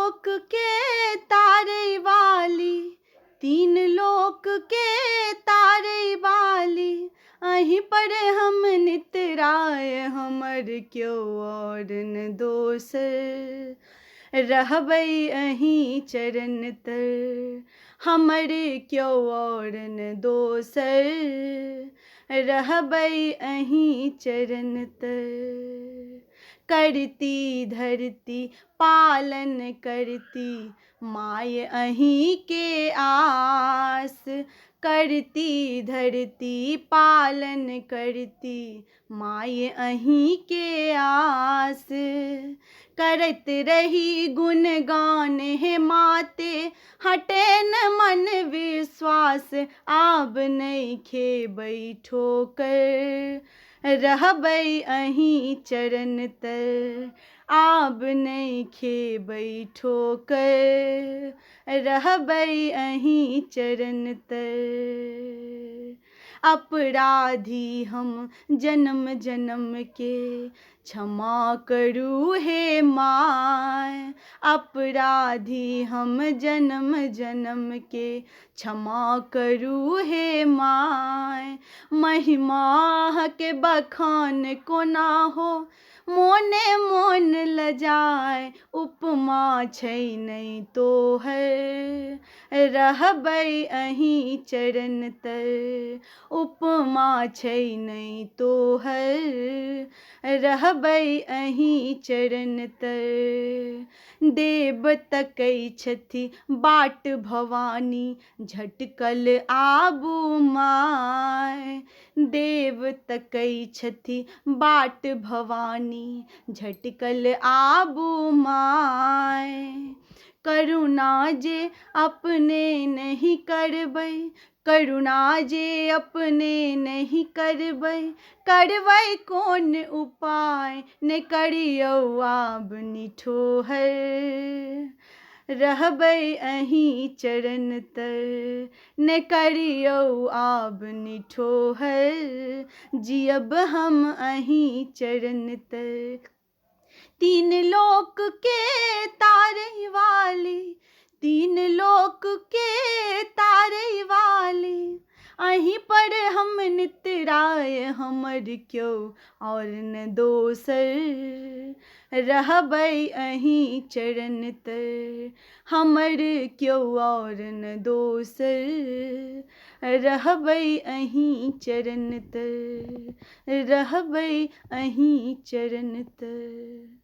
लोक के तारे वाली, तीन लोक के तारे वाली, अहीं पर हम नितराय, हमर क्यों और न दोसर, रहबै अहीं चरण तर, हमर क्यों और न दोसर, रहबै अहीं चरण तर। करती धरती पालन करती, माय अहीं के आस, करती धरती पालन करती, माय अहीं के आस। करत रही गुणगान हे माते, हटे न मन विश्वास, आब नइखे ठोकर, रहबै अहीं चरण तर, आब नइखे ठोकर, रहबै अहीं चरण तर। अपराधी हम जन्म जन्म के, क्षमा करू हे माय, अपराधी हम जन्म जन्म के, क्षमा करू हे माय। महिमा के बखान कोना हो, मोने मोन लजाय, उपमा छै नहि तोहर, रहबै अहीं चरण तर, उपमा छै नहि तोहर, रहबै अहीं चरण तर। देव तकै छथि बाट भवानी, झटकल आबू माय, देव तकै छथि बाट भवानी, झटकल आबू माय। करुणा जे अपने नहीं करबै, करुणा जे अपने नहीं करबै, करबै कोन उपाय, ने करियौ आब निठोहर, रहबै अहीं चरण तर, ने करियौ आब निठोहर, जियब हम अहीं चरण तर। तीन लोक के तारे वाली, तीन लोक के तारे वाली, अहीं पर हम नितराय, हमर क्यों और न दोसर, रहबै अहीं चरण तर, हमर क्यों और न दोसर, रहबै अहीं चरण तर, रहबै अहीं चरण तर।